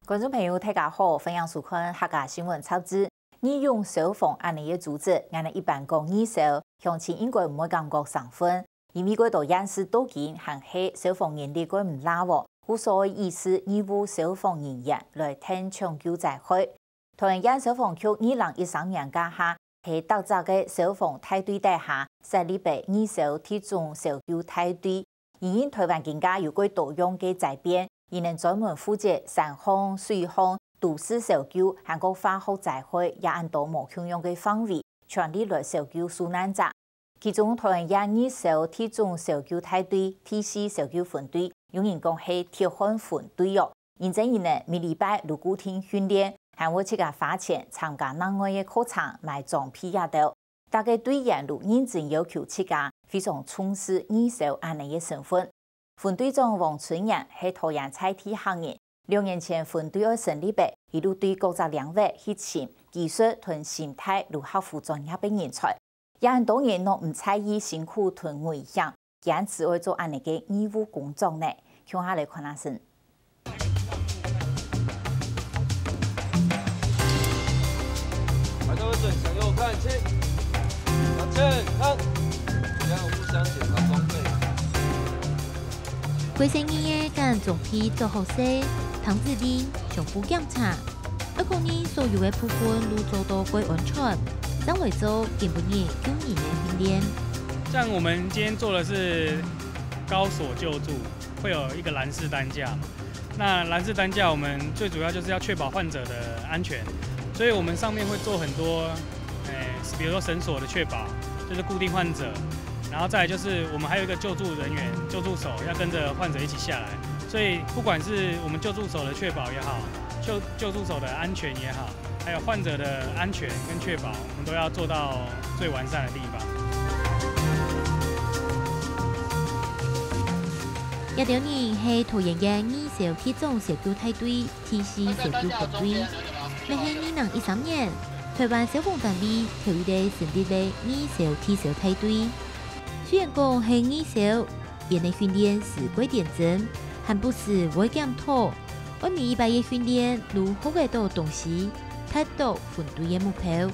观众朋友，大家好，欢迎收看客家新闻超知。义用消防安尼嘅组织，俺哋一般讲义消，乡亲应该唔会感觉上分，因为嗰度演示多见，行起消防员哋佢唔拉喎，无所谓意思义务消防人员来听抢救灾害。台湾县消防局2013年假下，喺斗早嘅消防梯队底下设立备义消铁种消救梯队，因台湾更加有过多样嘅改变。伊能专门负责山防、水防、都市搜救，韩国化学灾害也按多无共用嘅范围，全力来搜救受难者。其中台湾也义消铁种搜救梯队、TC 搜救分队，有人讲系铁汉分队哦。现在伊呢每礼拜入固定训练，还会自家花钱参加另外嘅课程买装备也到。大家队员如认真要求自家，非常重视义消安尼嘅身份。分队长王春阳是台湾菜体行业，2年前分队要成立备，一路对各个领域热情、技术同心态如克服专业的人才，也很多人都唔在意辛苦同危险，坚持要做安尼嘅义务工作呢。看下来看下先。抬头准，向右看齐，向前看，这样互相检查装备。规生意嘅将总批做好势，唐子林上府检查，一个人所有嘅部分都做到归安全，将会做根本嘅救人嘅训练。像我们今天做的是高所救助，会有一个蓝式担架嘛。那蓝式担架我们最主要就是要确保患者的安全，所以我们上面会做很多，比如说绳索的确保，就是固定患者。然后再来就是我们还有一个救助人员、救助手要跟着患者一起下来，所以不管是我们救助手的确保也好，救助手的安全也好，还有患者的安全跟确保，我们都要做到最完善的地方。一条人是桃园嘅义消铁种搜救梯队 TC 搜救分队，喺2013年，台湾消防单位头一个成立嘅义消铁消梯队。虽然讲系义消，因的训练是规点真，还不是会检讨。我们一般嘅训练如学嘅到东西，达到分队嘅目标。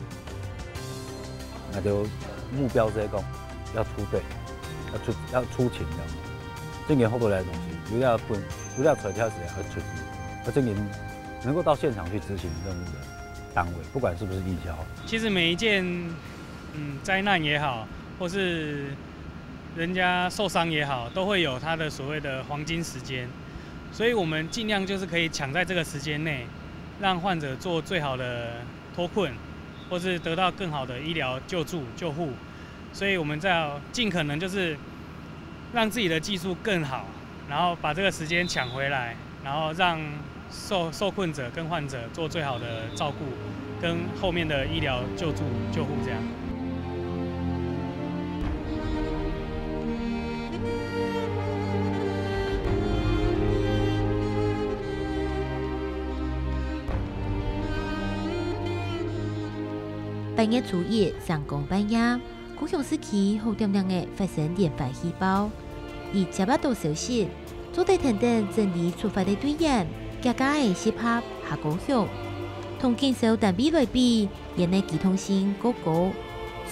那就目标这个要出队，要出勤的。这年后头来的东西，有要分，有要扯跳时要出，而这年能够到现场去执行任务的单位，不管是不是义消。其实每一件灾难也好，或是人家受伤也好，都会有他的所谓的黄金时间，所以我们尽量就是可以抢在这个时间内，让患者做最好的脱困，或是得到更好的医疗救助、救护。所以我们在尽可能就是让自己的技术更好，然后把这个时间抢回来，然后让受困者跟患者做最好的照顾，跟后面的医疗救助、救护这样。半夜初一上工半夜，高雄市区好点点的发生连环气爆，以接不到消息，组队等等整理出发的队员，家家的适合下高雄，同建设单位来比，因的机动性过高，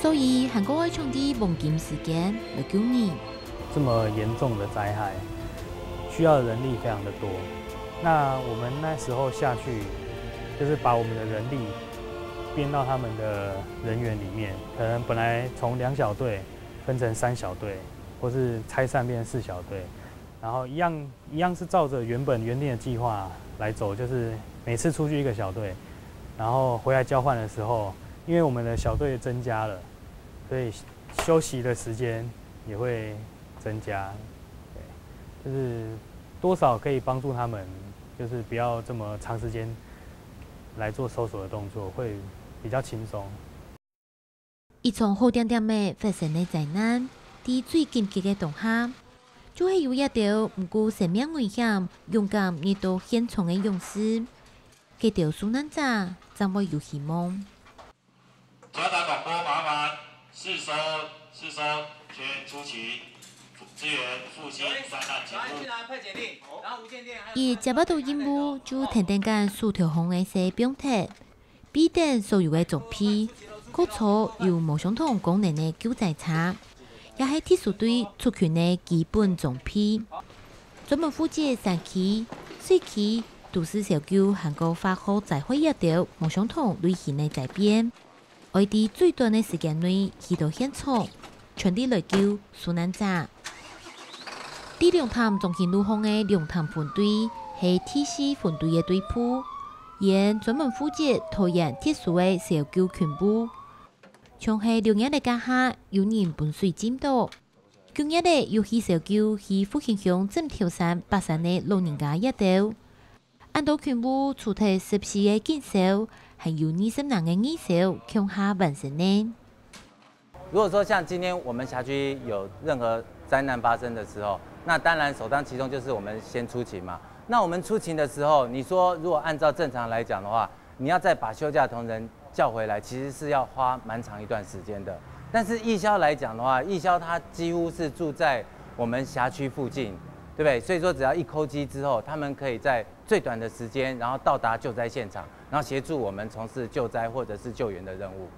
所以韩国要抢的黄金时间来救你。这么严重的灾害，需要的人力非常的多。那我们那时候下去，就是把我们的人力编到他们的人员里面，可能本来从2小队分成3小队，或是拆散变4小队，然后一样是照着原定的计划来走，就是每次出去1个小队，然后回来交换的时候，因为我们的小队增加了，所以休息的时间也会增加，对，就是多少可以帮助他们，就是不要这么长时间来做搜索的动作，会比较轻松。一场好点点的发生的灾难，伫最紧急的当下，就是有一条不顾生命危险、勇敢面对现场的勇士，这条受难者将会有希望。交达广播，麻烦4收，全出勤。支援复兴灾难节目。伊接不到任务，就停停间数条红的小标题，必定所有的总批，各处有无相同功能的救灾车，也是特殊队出勤的基本总批。专门负责山区、水区、都市小救韩国发好灾害一条无相同类型的灾变，可以在最短的时间内去到现场，全力来救受难者。第两趟中心路方的两趟分队是 T4分队的队铺，因专门负责拖延特殊的小救群部。像是6月的家下有人搬水进度，9月的有去小救去复兴乡正条山北山的老人家一道。按照群部出题14个建设，还有20人的艺术向下完成呢。如果说像今天我们辖区有任何灾难发生的时候，那当然首当其冲就是我们先出勤嘛。那我们出勤的时候，你说如果按照正常来讲的话，你要再把休假同仁叫回来，其实是要花蛮长一段时间的。但是义消来讲的话，义消他几乎是住在我们辖区附近，对不对？所以说只要一扣机之后，他们可以在最短的时间，然后到达救灾现场，然后协助我们从事救灾或者是救援的任务。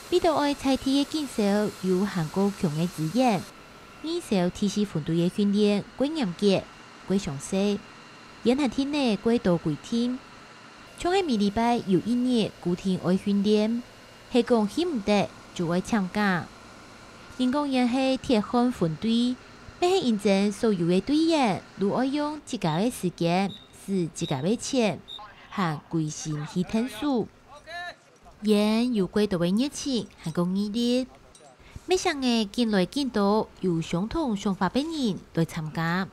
彼得爱采体的建设有韩国强的资源，艺术 T4分队的训练过严格、过详细，演下天呢过多几天。像喺每礼拜有一日固定爱训练，系讲起唔得就爱请假。人工也系铁汉分队，要系认真所有的队员都爱用自家的时间、是自家的钱，和归心去听书。因有过多的热情，还讲毅力。没想嘅进来见到有相同想法的人来参加，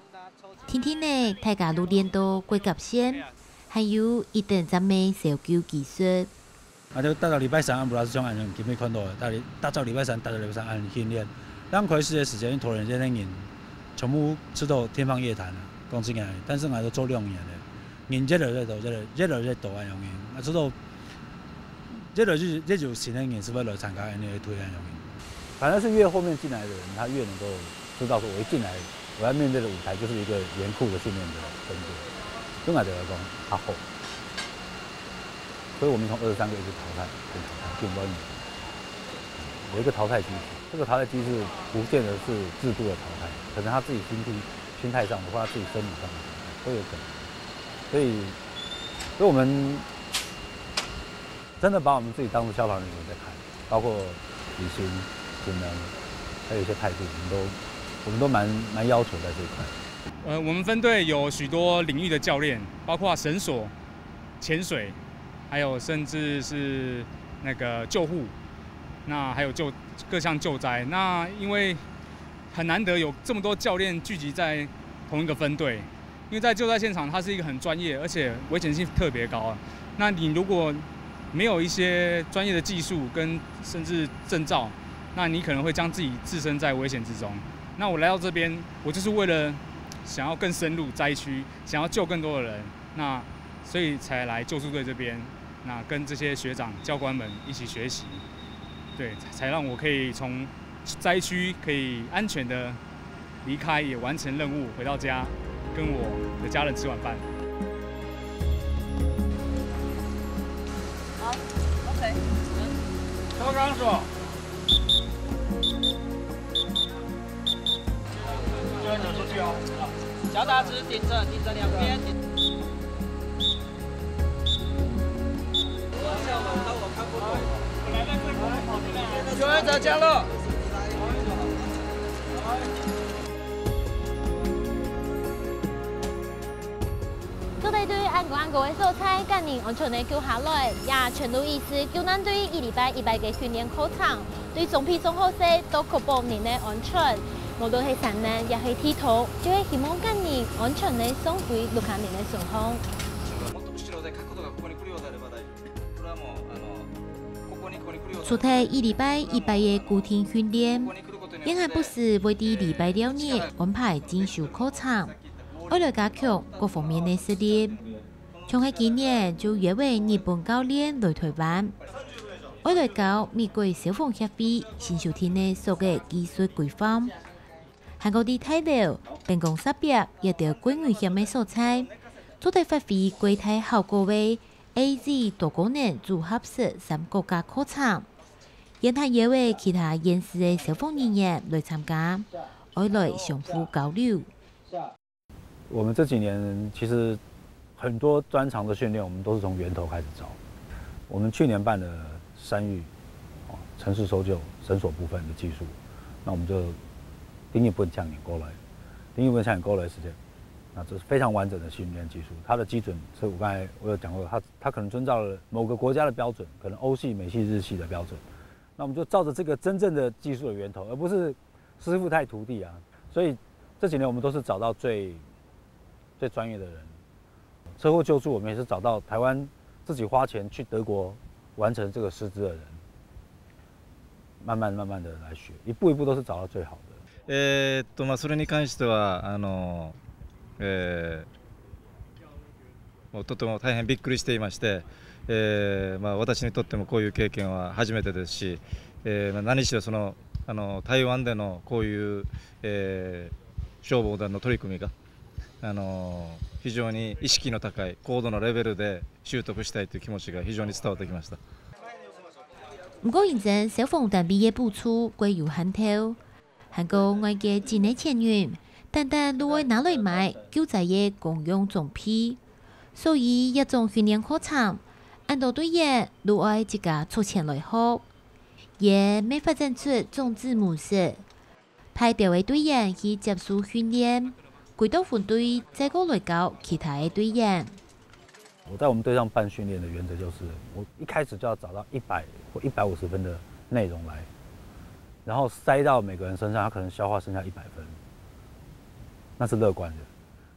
天天呢大家都练到过极限。还有一定咱们小救技术。就到礼拜三按布拉斯乡按用基本看到的，到礼拜三按训练。咱开始的时间，突然间人全部吃到天方夜谭了，讲真个，但是我都做2年了，人越来越多，越来越多安样嘅，啊，知道，这就新的人是为了参加那个推安样嘅。反正是越后面进来的人，他越能够知道说，我一进来，我要面对的舞台就是一个严酷的训练的分队。对我来讲，较好，所以我们从23个一直淘汰，就5年，有一个淘汰机制。这个淘汰机制不见得是制度的淘汰，可能他自己心态上的，或他自己生理上的淘汰都有可能。所以我们真的把我们自己当作消防人员在看，包括体型、体能，还有一些态度，我们都蛮要求在这一块。我们分队有许多领域的教练，包括绳索、潜水，还有甚至是那个救护，那还有各项救灾。那因为很难得有这么多教练聚集在同一个分队，因为在救灾现场，它是一个很专业，而且危险性特别高。那你如果没有一些专业的技术跟甚至证照，那你可能会将自己置身在危险之中。那我来到这边，我就是为了想要更深入灾区，想要救更多的人，那所以才来救助队这边，那跟这些学长、教官们一起学习，对，才让我可以从灾区可以安全的离开，也完成任务，回到家，跟我的家人吃晚饭。好 ，OK。高岗说。走出去哦。脚打直，顶着两边。救援者降落。救灾队按个的素材，今年安全的救下来，也全都意思救难队1礼拜嘅训练考场，对总批总好势都确保人的安全。无论是山难，也是铁土，就係希望今年安全地送回陸下面的順風。出題1禮拜嘅固定訓練，仍係不是為啲禮拜6日安排進修考場，為了加強各方面的實力。從係今年就約為日本教練來台灣，為了教美國消防協會新修訂的所有技術規範。韩国的代表办公室表也得最危险的所在，做得发挥最大效果为 AZ 多功能组合式3国家考场，言谈也为其他研习的消防人员来参加，爱来相互交流。我们这几年其实很多专长的训练，我们都是从源头开始找。我们去年办的山域、城市搜救、绳索部分的技术，那我们就第一步向你过来，第一步向你过来时间，那这是非常完整的训练技术。它的基准是我刚才有讲过，它可能遵照了某个国家的标准，可能欧系、美系、日系的标准。那我们就照着这个真正的技术的源头，而不是师傅带徒弟啊。所以这几年我们都是找到最专业的人。车祸救助我们也是找到台湾自己花钱去德国完成这个师资的人，慢慢的来学，一步一步都是找到最好的。それに関してはもうとても大変びっくりしていまして、私にとってもこういう経験は初めてですし、何しろその台湾でのこういう、消防団の取り組みが非常に意識の高い高度のレベルで習得したいという気持ちが非常に伝わってきました。不过，认真消防单位的付出归有限头，韩国外界境内钱源，单单都会拿来买救灾的公用装备，所以一种训练课程，很多队员都爱自家出钱来学，也没发展出种子模式，派调的队员去接受训练。回到分队，再过来教其他的队员。我在我们队上办训练的原则就是，我一开始就要找到100或150分的内容来，然后塞到每个人身上，他可能消化剩下100分，那是乐观的。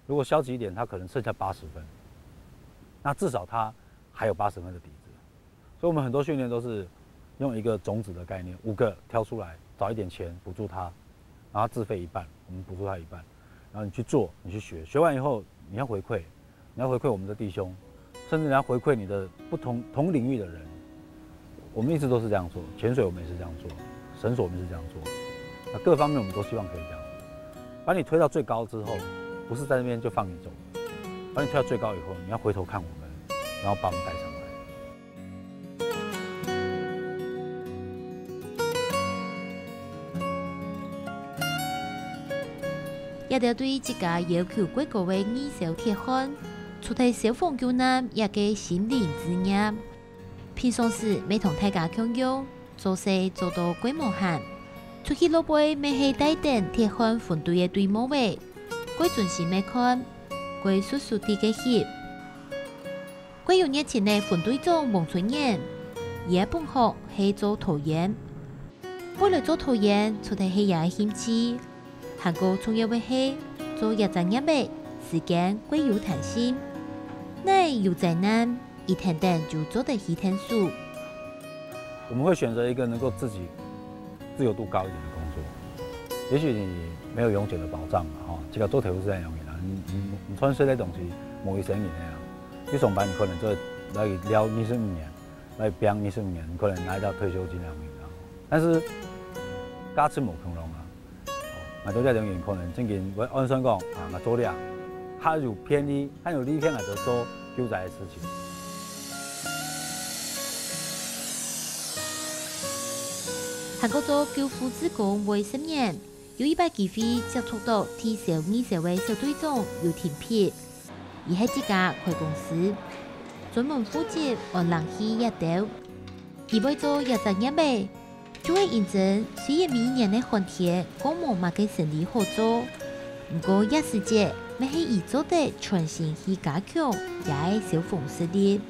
如果消极一点，他可能剩下80分，那至少他还有80分的底子。所以我们很多训练都是用一个种子的概念，5个挑出来，找一点钱补助他，然后自费一半，我们补助他一半。然后你去做，你去学，学完以后你要回馈，你要回馈我们的弟兄，甚至你要回馈你的同领域的人。我们一直都是这样做，潜水我们也是这样做，绳索我们是这样做，那各方面我们都希望可以这样，把你推到最高之后，不是在那边就放你走，把你推到最高以后，你要回头看我们，然后把我们带上来。也得对自家要求过高的二手铁汉，出题消防救难也嘅心灵之业。平常时每同大家共用，做事做到规模限，出去路背每系带定铁汉分队嘅队伍位，归准时咩看，归叔叔啲嘅协，归有热情嘅分队长王春燕，也本学系做导演，为了做导演，出题系也兴趣。韩国重要的是做日常业务，时间归有弹性。那有灾难，一天天就做得一天数。我们会选择一个能够自己自由度高一点的工作。也许你没有永久的保障嘛，这个做铁路是很容易啦。你穿水的东西，某一生年啊，你上班你可能做来了25年，来拼25年，你可能拿到退休金2年啦。但是家出无穷long啊。买到这种人可能正经我按算讲嘛做了，他有偏离，他有离偏来就做救灾的事情。韩国做救护职工为10年，有100机会接触到提升20岁的小队长有田撇，而係自家開公司，專門負責按冷氣熱豆，而為做日常業務。就會認真，雖然每年的寒天光冇乜嘅生理好做，不過也是節，咪係以做的全心去加強，也係消防實力。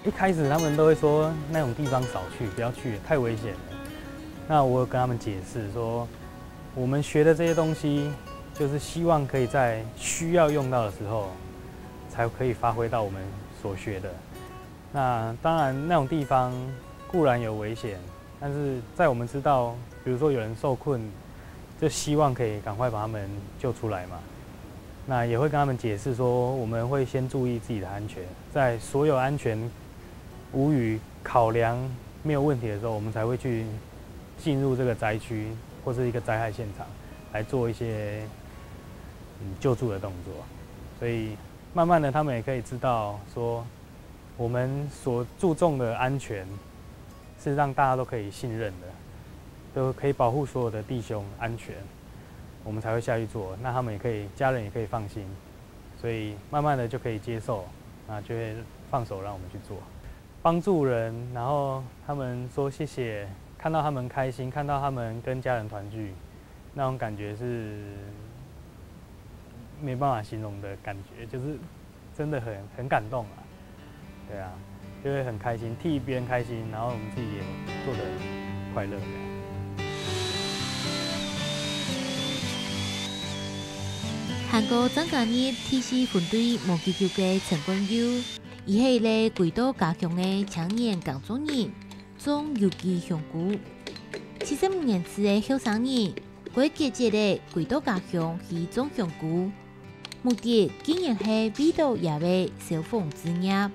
一開始他們都會說那種地方少去，不要去，太危險了。那我有跟他們解釋說，我們學的這些東西，就是希望可以在需要用到的時候，才可以發揮到我們所學的。那當然，那種地方固然有危險。但是在我们知道，比如说有人受困，就希望可以赶快把他们救出来嘛。那也会跟他们解释说，我们会先注意自己的安全，在所有安全无虞考量没有问题的时候，我们才会去进入这个灾区或是一个灾害现场，来做一些救助的动作，所以慢慢的他们也可以知道说，我们所注重的安全是让大家都可以信任的，都可以保护所有的弟兄安全，我们才会下去做。那他们也可以，家人也可以放心，所以慢慢的就可以接受，那就会放手让我们去做，帮助人，然后他们说谢谢，看到他们开心，看到他们跟家人团聚，那种感觉是没办法形容的感觉，就是真的很感动啊，对啊，就会很开心，替别人开心，然后我们自己也做得快乐这样。韩国增加日 TC 分队模击球嘅陈冠佑，伊系咧贵岛加强嘅青年工作人，总游击香菇。75年次嘅后生人，过节节咧贵岛加强去种香菇，目的竟然系味道也为小凤之业。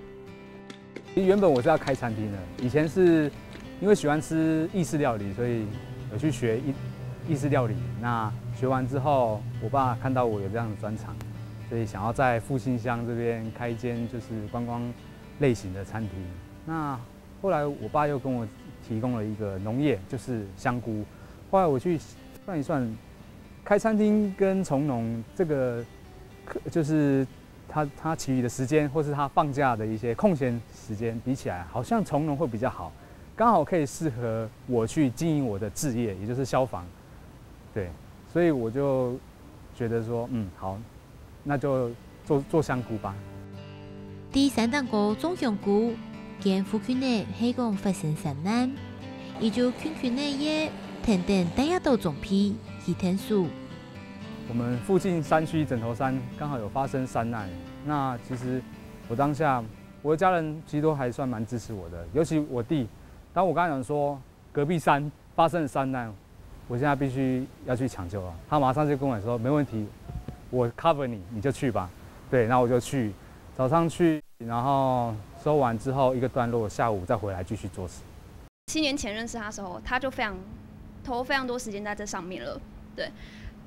原本我是要开餐厅的，以前是因为喜欢吃意式料理，所以有去学意式料理。那学完之后，我爸看到我有这样的专长，所以想要在复兴乡这边开一间就是观光类型的餐厅。那后来我爸又跟我提供了一个农业，就是香菇。后来我去算一算，开餐厅跟从农这个就是他其余的时间，或是他放假的一些空闲时间比起来，好像从农会比较好，刚好可以适合我去经营我的志业，也就是消防。对，所以我就觉得说，好，那就做香菇吧。第三档个种香菇，跟附近的黑工发生山难，伊就群内也等等大家都种批去天数。我们附近山区枕头山刚好有发生山难，那其实我当下我的家人其实都还算蛮支持我的，尤其我弟，当我刚才讲说隔壁山发生了山难，我现在必须要去抢救了，他马上就跟我说没问题，我 cover 你，你就去吧。对，那我就去，早上去，然后收完之后一个段落，下午再回来继续做事。7年前认识他的时候，他就投非常多时间在这上面了，对。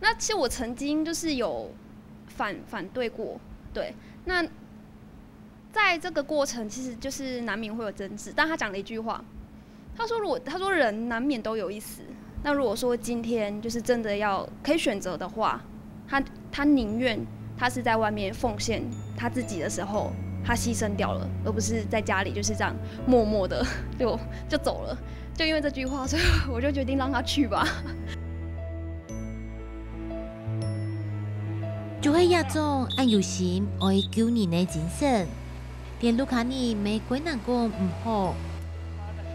那其实我曾经就是有反对过，对。那在这个过程，其实就是难免会有争执。但他讲了一句话，他说人难免都有一死。那如果说今天就是真的要可以选择的话，他宁愿他是在外面奉献他自己的时候，他牺牲掉了，而不是在家里就是这样默默的就走了。就因为这句话，所以我就决定让他去吧。就系一种按有心爱救人的精神，连卢卡尼没鬼难讲唔好，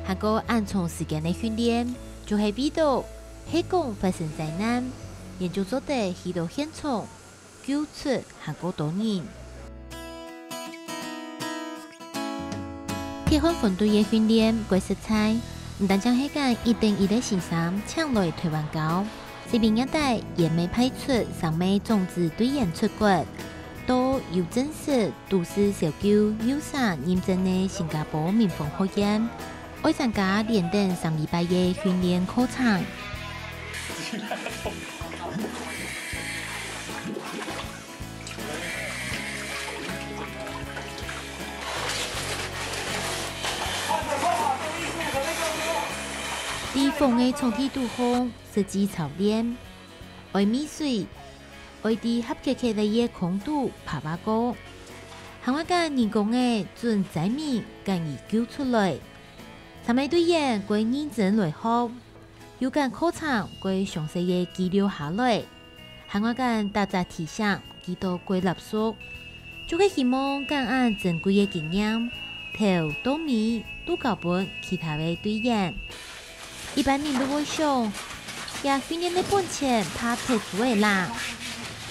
还个按长时间的训练，就系比到黑工发生灾难，研究所的去到现场救出还个多人。铁粉分队的训练过色彩，唔但将迄间一定一的先生抢来台湾高。这边一带也没派出上美种子队员出国，都有正式都市小狗有啥认真的新加坡民风学院，爱参加连登上礼拜的训练课程。地方的冲体度风设计操练，爱米水，爱伫合格的夜空度爬爬高，行我间人工的准仔米将伊救出来，参美队员归认真来学，有间课程归详细的记录下来，行我间大家提醒几多归垃圾，就会希望更按珍贵的经验，头到尾都交拨其他的队员。一般人都会想，也训练的本钱他提出来啦。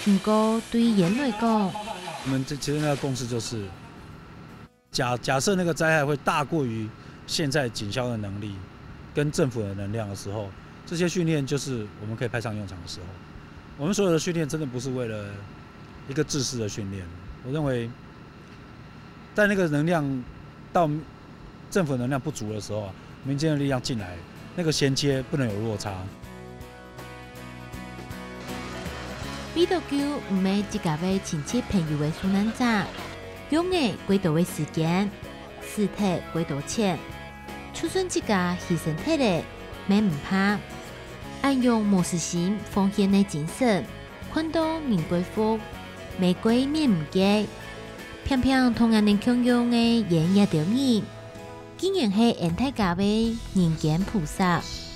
不过对人来讲，我们其实那个共识就是，假设那个灾害会大过于现在警消的能力跟政府的能量的时候，这些训练就是我们可以派上用场的时候。我们所有的训练真的不是为了一个制式的训练，我认为，在那个能量到政府能量不足的时候，民间的力量进来。那个衔接不能有落差。比多久唔係一家位親戚朋友嘅受難者，用嘅幾多嘅時間，屍體幾多錢，就算一家犧牲體嘅，免唔怕，愛用無私心奉獻嘅精神，看到人歸福，玫瑰免唔記，偏偏同人哋共用嘅演一條魚，竟然係恩大家嘅人間菩薩。